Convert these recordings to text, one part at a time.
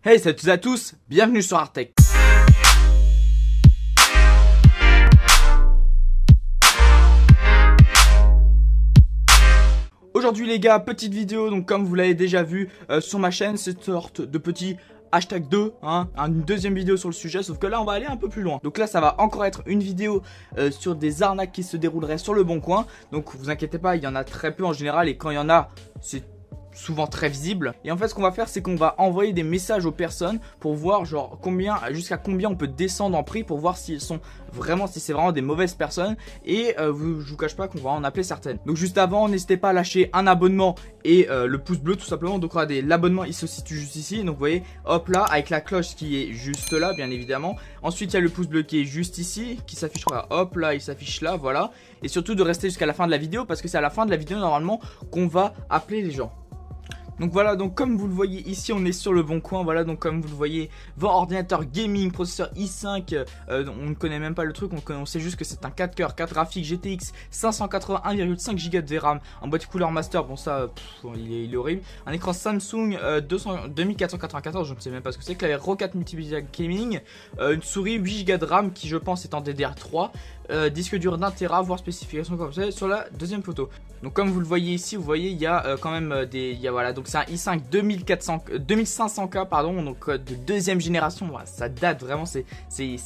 Hey, salut à tous, bienvenue sur Artech. Aujourd'hui les gars, petite vidéo, donc comme vous l'avez déjà vu sur ma chaîne, cette sorte de petit hashtag 2, hein, une deuxième vidéo sur le sujet, sauf que là on va aller un peu plus loin. Donc là ça va encore être une vidéo sur des arnaques qui se dérouleraient sur le bon coin. Donc vous inquiétez pas, il y en a très peu en général et quand il y en a, c'est souvent très visible. Et en fait ce qu'on va faire c'est qu'on va envoyer des messages aux personnes pour voir genre jusqu'à combien on peut descendre en prix, pour voir s'ils sont vraiment, si c'est vraiment des mauvaises personnes. Et je vous cache pas qu'on va en appeler certaines. Donc juste avant, n'hésitez pas à lâcher un abonnement et le pouce bleu tout simplement. Donc regardez, l'abonnement il se situe juste ici, donc vous voyez, hop là, avec la cloche qui est juste là bien évidemment. Ensuite il y a le pouce bleu qui est juste ici, qui s'affichera, hop là, il s'affiche là, voilà. Et surtout de rester jusqu'à la fin de la vidéo, parce que c'est à la fin de la vidéo normalement qu'on va appeler les gens. Donc voilà, donc comme vous le voyez ici, on est sur le bon coin. Voilà, donc comme vous le voyez, vos ordinateurs gaming, processeur i5, on ne connaît même pas le truc, on sait juste que c'est un 4 coeurs, 4 graphiques GTX 581,5 Go de RAM, en boîte couleur master, bon ça, il est horrible. Un écran Samsung 2494, je ne sais même pas ce que c'est, clavier Rocket Multimedia Gaming, une souris 8 Go de RAM qui je pense est en DDR3, disque dur d'1 Tera, voire spécification comme ça sur la deuxième photo. Donc comme vous le voyez ici, vous voyez il y a quand même voilà, donc c'est un i5 2500K pardon, donc de deuxième génération. Voilà, ça date vraiment, c'est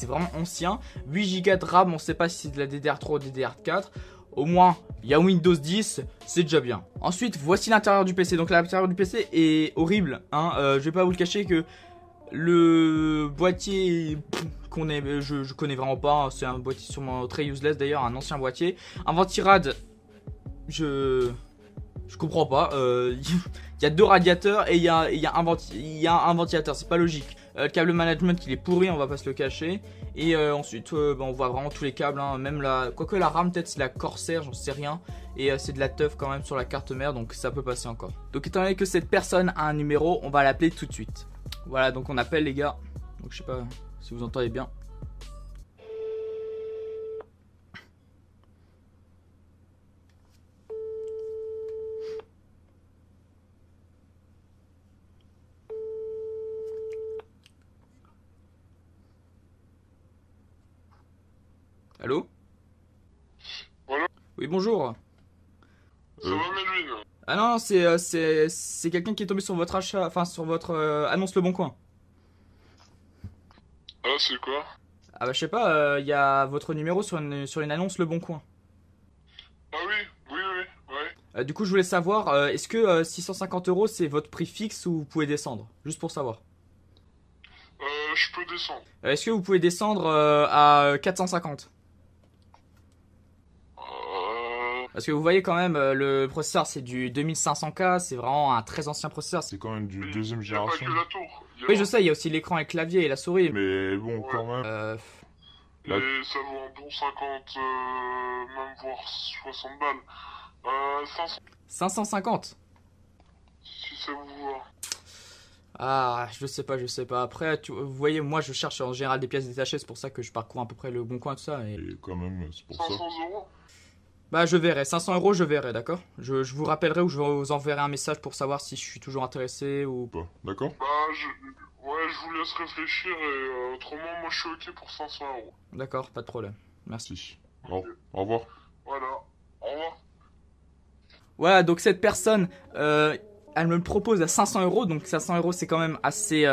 vraiment ancien. 8 Go de RAM, on sait pas si c'est de la DDR3 ou DDR4. Au moins il y a Windows 10, c'est déjà bien. Ensuite voici l'intérieur du PC. Donc l'intérieur du PC est horrible, hein. Je vais pas vous le cacher que le boîtier je connais vraiment pas, hein. C'est un boîtier sûrement très useless d'ailleurs, un ancien boîtier. Un ventirad, je comprends pas. Il y a deux radiateurs et il y a un ventilateur, c'est pas logique. Le câble management il est pourri, on va pas se le cacher. Et ensuite on voit vraiment tous les câbles, hein. Même quoique la RAM peut-être c'est la Corsair, j'en sais rien. Et c'est de la teuf quand même sur la carte mère, donc ça peut passer encore. Donc étant donné que cette personne a un numéro, on va l'appeler tout de suite. Voilà, donc on appelle les gars. Donc je sais pas si vous entendez bien. Allô? Voilà. Oui, bonjour. Ça va, Melvin? Ah non, c'est quelqu'un qui est tombé sur votre achat, enfin sur votre annonce Le Bon Coin. Ah, c'est quoi? Ah bah je sais pas, il y a votre numéro sur une annonce Le Bon Coin. Ah oui, ouais. Du coup je voulais savoir, est-ce que 650 € c'est votre prix fixe ou vous pouvez descendre? Juste pour savoir. Je peux descendre. Est-ce que vous pouvez descendre à 450? Parce que vous voyez quand même, le processeur c'est du 2500K, c'est vraiment un très ancien processeur. C'est quand même du deuxième Il n'y a pas génération. que la tour. Oui je sais, il y a aussi l'écran et le clavier et la souris. Mais bon, Ouais. quand même. Et ça vaut un bon 50, même voire 60 balles. 500, 550. si ça vous va. Ah, je sais pas. Après, vous voyez, moi je cherche en général des pièces détachées, c'est pour ça que je parcours à peu près Le Bon Coin, tout ça. Et quand même, c'est pour 500 ça. euros. bah, je verrai. 500 € je verrai, d'accord? Je vous rappellerai ou je vous enverrai un message pour savoir si je suis toujours intéressé ou pas. D'accord? Bah, je vous laisse réfléchir et autrement, moi je suis ok pour 500 euros. D'accord, pas de problème. Merci. Si. Au revoir. Voilà. Au revoir. Voilà, donc cette personne, elle me le propose à 500 €, donc 500 € c'est quand même assez...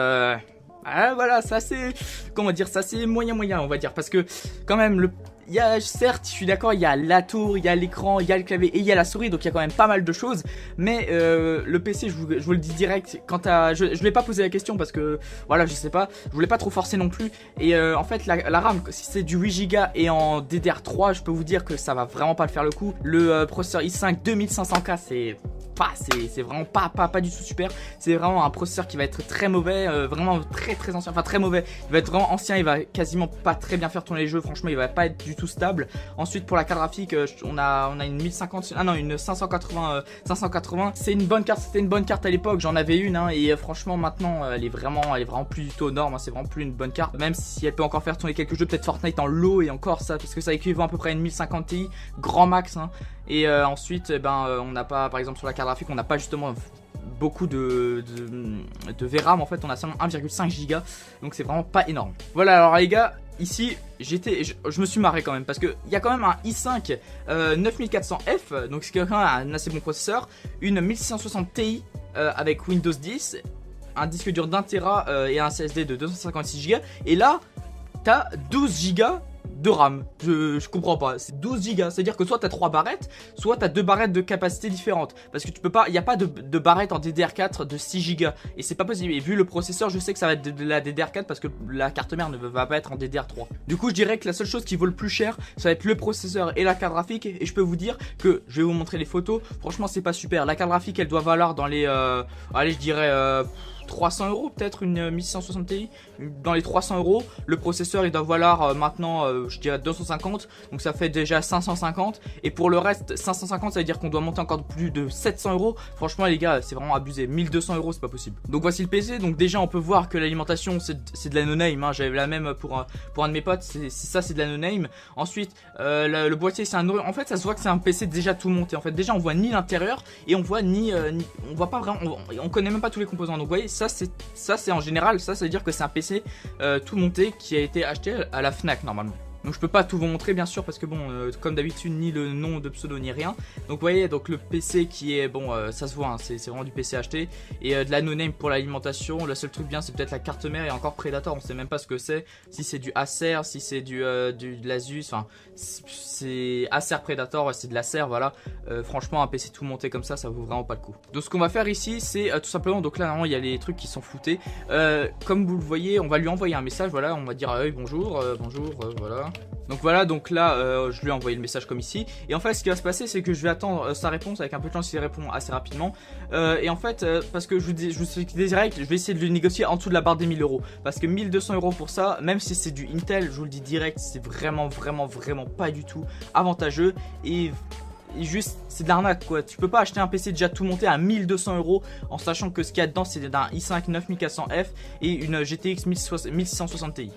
Ah, voilà, c'est assez... Comment dire, c'est assez moyen, on va dire. Parce que, quand même, il y a, certes, je suis d'accord, il y a la tour, il y a l'écran, il y a le clavier et il y a la souris, donc il y a quand même pas mal de choses. Mais le PC, je vous le dis direct, je vais pas poser la question parce que, voilà, je sais pas, je voulais pas trop forcer non plus. Et en fait, la RAM, si c'est du 8 Go et en DDR3, je peux vous dire que ça va vraiment pas le faire le coup. Le processeur i5 2500K, c'est vraiment pas du tout super. C'est vraiment un processeur qui va être très mauvais, vraiment très ancien, enfin très mauvais. Il va être vraiment ancien, il va quasiment pas très bien faire tourner les jeux, franchement il va pas être du tout stable. Ensuite pour la carte graphique, on a une 1050, ah non, une 580. C'est une bonne carte, c'était une bonne carte à l'époque, j'en avais une, hein, et franchement maintenant elle est vraiment plus du tout aux normes, hein, c'est vraiment plus une bonne carte. Même si elle peut encore faire tourner quelques jeux, peut-être Fortnite en low et encore ça, parce que ça équivaut à peu près à une 1050 Ti grand max, hein. Et ensuite on n'a pas, par exemple sur la carte graphique, on n'a pas justement beaucoup de VRAM. En fait on a seulement 1,5 Go, donc c'est vraiment pas énorme. Voilà, alors les gars, ici je me suis marré quand même parce que il y a quand même un i5 9400F, donc c'est quand même un assez bon processeur, une 1660 Ti avec Windows 10, un disque dur d'1 Tera et un SSD de 256 Go, et là t'as 12 Go de RAM. Je comprends pas, c'est 12 Go, c'est à dire que soit t'as 3 barrettes, soit t'as 2 barrettes de capacité différentes, parce que tu peux pas, il n'y a pas de barrette en DDR4 de 6 Go, et c'est pas possible. Et vu le processeur, je sais que ça va être de la DDR4 parce que la carte mère ne va pas être en DDR3. Du coup je dirais que la seule chose qui vaut le plus cher, ça va être le processeur et la carte graphique, et je peux vous dire que, je vais vous montrer les photos, franchement c'est pas super. La carte graphique elle doit valoir dans les allez, je dirais 300 € peut-être, une 1660 Ti dans les 300 €. Le processeur il doit valoir maintenant je dirais 250, donc ça fait déjà 550, et pour le reste 550 ça veut dire qu'on doit monter encore plus de 700 €. Franchement les gars c'est vraiment abusé, 1200 € c'est pas possible. Donc voici le PC, donc déjà on peut voir que l'alimentation c'est de la no-name, hein. J'avais la même pour un de mes potes, c'est de la no-name. Ensuite le boîtier c'est un, en fait ça se voit que c'est un PC déjà tout monté. En fait déjà on voit ni l'intérieur et on voit on voit pas vraiment, on connaît même pas tous les composants. Donc vous voyez ça c'est en général, ça veut dire que c'est un PC tout monté qui a été acheté à la Fnac normalement. Donc je peux pas tout vous montrer bien sûr parce que bon comme d'habitude ni le nom de pseudo ni rien. Donc vous voyez donc le PC qui est bon ça se voit hein, c'est vraiment du PC acheté, et de la no-name pour l'alimentation. Le seul truc bien c'est peut-être la carte mère, et encore Predator on sait même pas ce que c'est, si c'est du Acer, si c'est de l'Asus, enfin c'est Acer Predator, c'est de l'Acer, voilà. Franchement un PC tout monté comme ça vaut vraiment pas le coup. Donc ce qu'on va faire ici c'est tout simplement, donc là normalement il y a les trucs qui sont floutés, comme vous le voyez on va lui envoyer un message, voilà, on va dire bonjour, voilà. Donc voilà, donc là je lui ai envoyé le message comme ici, et en fait ce qui va se passer c'est que je vais attendre sa réponse, avec un peu de chance il répond assez rapidement, et en fait parce que je vous suis direct, je vais essayer de le négocier en dessous de la barre des 1000 €, parce que 1200 € pour ça, même si c'est du Intel, je vous le dis direct, c'est vraiment pas du tout avantageux, et juste c'est de l'arnaque quoi. Tu peux pas acheter un PC déjà tout monté à 1200 € en sachant que ce qu'il y a dedans c'est d'un i5 9400F et une GTX 1660 Ti.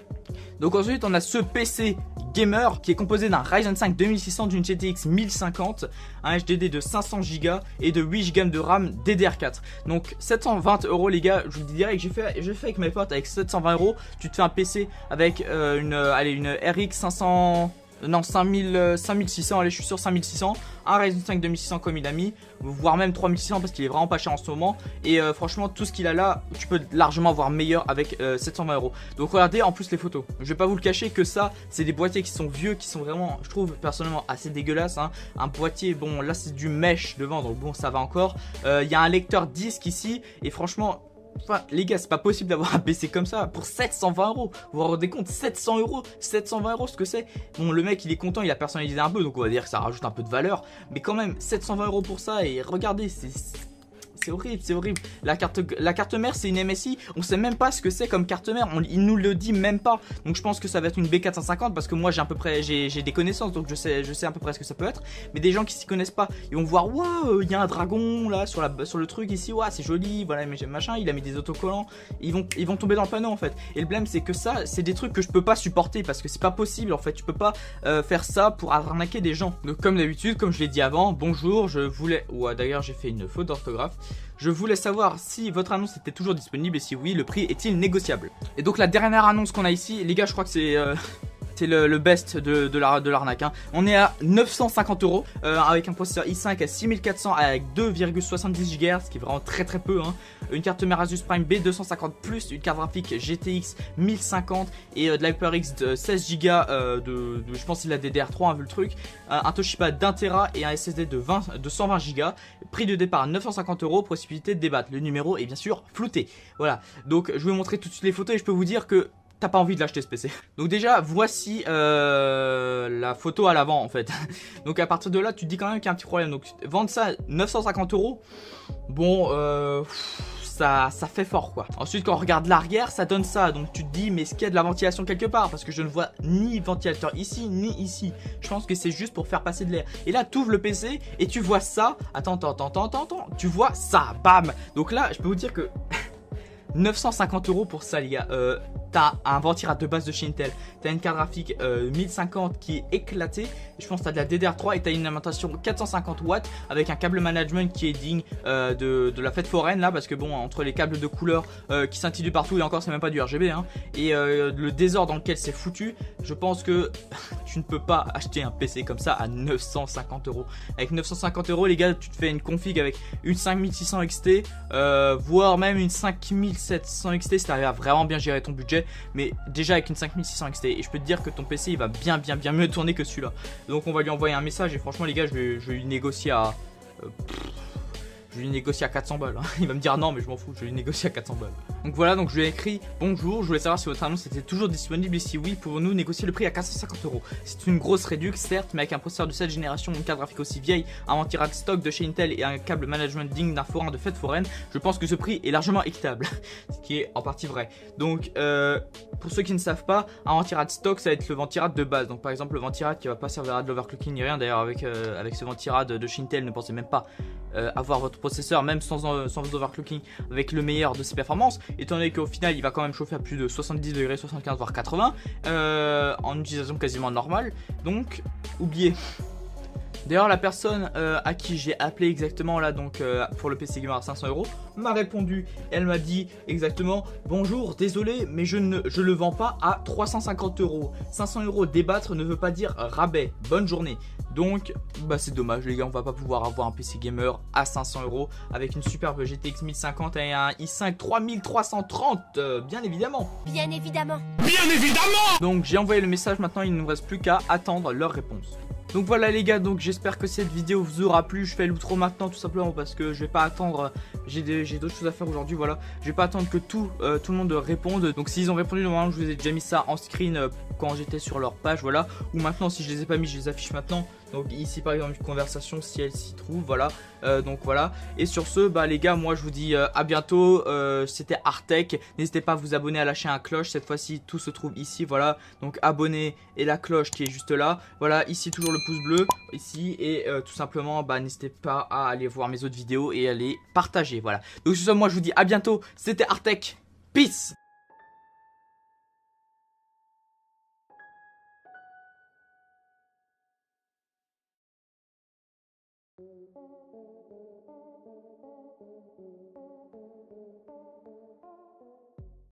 Donc ensuite on a ce PC gamer qui est composé d'un Ryzen 5 2600, d'une GTX 1050, un HDD de 500 Go et de 8 Go de RAM DDR4. Donc 720 € les gars, je vous le dis direct, j'ai fait avec mes potes, avec 720 €, tu te fais un PC avec une RX 500... Non, 5600, allez, je suis sur 5600, un Ryzen 5 2600 comme il a mis, voire même 3600 parce qu'il est vraiment pas cher en ce moment. Et franchement, tout ce qu'il a là, tu peux largement avoir meilleur avec 720 €. Donc regardez en plus les photos. Je vais pas vous le cacher que ça, c'est des boîtiers qui sont vieux, qui sont vraiment, je trouve personnellement assez dégueulasses, hein. Un boîtier, bon là c'est du mesh devant, donc bon ça va encore. Il y a un lecteur disque ici, et franchement... Enfin les gars c'est pas possible d'avoir un PC comme ça pour 720 €. Vous vous rendez compte, 700 €, 720 € ce que c'est. Bon le mec il est content, il a personnalisé un peu, donc on va dire que ça rajoute un peu de valeur, mais quand même 720 € pour ça. Et regardez c'est horrible, c'est horrible. La carte mère c'est une MSI, on sait même pas ce que c'est comme carte mère, il nous le dit même pas. Donc je pense que ça va être une B450 parce que moi j'ai à peu près j'ai des connaissances, donc je sais à peu près ce que ça peut être. Mais des gens qui s'y connaissent pas, ils vont voir waouh, il y a un dragon là sur le truc ici, waouh c'est joli, voilà mais machin, il a mis des autocollants, ils vont tomber dans le panneau en fait. Et le problème c'est que ça c'est des trucs que je peux pas supporter parce que c'est pas possible en fait, tu peux pas faire ça pour arnaquer des gens. Donc comme d'habitude, comme je l'ai dit avant, bonjour, je voulais, ouais d'ailleurs j'ai fait une faute d'orthographe. Je voulais savoir si votre annonce était toujours disponible et si oui, le prix est-il négociable. Et donc la dernière annonce qu'on a ici, les gars, je crois que c'est le best de l'arnaque, hein. On est à 950 € avec un processeur i5 à 6400 avec 2,70 GHz, qui est vraiment très peu, hein. Une carte mère Asus Prime B250+, une carte graphique GTX 1050 et de l'HyperX de 16 Go je pense c'est la DDR3 hein, vu le truc, un Toshiba d'1 Tera et un SSD de 120 Go. Prix de départ 950 €, possibilité de débattre. Le numéro est bien sûr flouté. Voilà, donc je vais vous montrer tout de suite les photos et je peux vous dire que t'as pas envie de l'acheter ce PC. Donc déjà voici la photo à l'avant en fait. Donc à partir de là tu te dis quand même qu'il y a un petit problème. Donc vendre ça 950 €, bon ça fait fort quoi. Ensuite quand on regarde l'arrière ça donne ça, donc tu te dis mais est-ce qu'il y a de la ventilation quelque part, parce que je ne vois ni ventilateur ici ni ici. Je pense que c'est juste pour faire passer de l'air. Et là tu ouvres le PC et tu vois ça. Attends, tu vois ça, bam. Donc là je peux vous dire que 950 € pour ça les gars, t'as un ventirad de base de chez Intel, t'as une carte graphique 1050 qui est éclatée, je pense que t'as de la DDR3 et t'as une alimentation 450 watts avec un câble management qui est digne de la fête foraine là, parce que bon, entre les câbles de couleur qui scintillent partout, et encore c'est même pas du RGB hein, et le désordre dans lequel c'est foutu, je pense que tu ne peux pas acheter un PC comme ça à 950 €. Avec 950 € les gars, tu te fais une config avec une 5600 XT, voire même une 5700 XT si t'arrives à vraiment bien gérer ton budget, mais déjà avec une 5600 XT, et je peux te dire que ton PC il va bien mieux tourner que celui-là. Donc on va lui envoyer un message et franchement les gars, je vais lui négocier à je vais lui négocier à 400 balles hein. Il va me dire non mais je m'en fous, je vais lui négocier à 400 balles. Donc voilà, donc je lui ai écrit bonjour, je voulais savoir si votre annonce était toujours disponible et si oui, pouvons-nous négocier le prix à 450 €. C'est une grosse réduction certes, mais avec un processeur de cette génération, une carte graphique aussi vieille, un ventirad stock de chez Intel et un câble management digne d'un forain de fête foraine, je pense que ce prix est largement équitable. Ce qui est en partie vrai. Donc pour ceux qui ne savent pas, un ventirad stock ça va être le ventirad de base. Donc par exemple le ventirad qui va pas servir à de l'overclocking ni rien, d'ailleurs avec ce ventirad de chez Intel, ne pensez même pas avoir votre processeur même sans overclocking avec le meilleur de ses performances, étant donné qu'au final il va quand même chauffer à plus de 70 degrés, 75 voire 80 en utilisation quasiment normale, donc oubliez. D'ailleurs la personne à qui j'ai appelé exactement là donc pour le PC Gamer à 500 € m'a répondu, elle m'a dit exactement bonjour, désolé mais je le vends pas à 350 €. 500 € débattre ne veut pas dire rabais, bonne journée. Donc bah c'est dommage les gars, on va pas pouvoir avoir un PC Gamer à 500 € avec une superbe GTX 1050 et un i5 3330 bien évidemment. Bien évidemment. Bien évidemment. Donc j'ai envoyé le message, maintenant il ne nous reste plus qu'à attendre leur réponse. Donc voilà les gars, donc j'espère que cette vidéo vous aura plu. Je fais l'outro maintenant tout simplement parce que je vais pas attendre, j'ai d'autres choses à faire aujourd'hui, voilà. Je vais pas attendre que tout le monde réponde. Donc s'ils ont répondu, normalement je vous ai déjà mis ça en screen quand j'étais sur leur page, voilà. Ou maintenant si je les ai pas mis, je les affiche maintenant. Donc ici par exemple une conversation si elle s'y trouve, voilà. Donc voilà. Et sur ce, bah les gars, moi je vous dis à bientôt. C'était Artech. N'hésitez pas à vous abonner, à lâcher un cloche. Cette fois-ci tout se trouve ici, voilà. Donc abonnez et la cloche qui est juste là. Voilà, ici toujours le pouce bleu, ici. Et tout simplement, bah n'hésitez pas à aller voir mes autres vidéos et à les partager, voilà. Donc sur ce, moi je vous dis à bientôt. C'était Artech. Peace.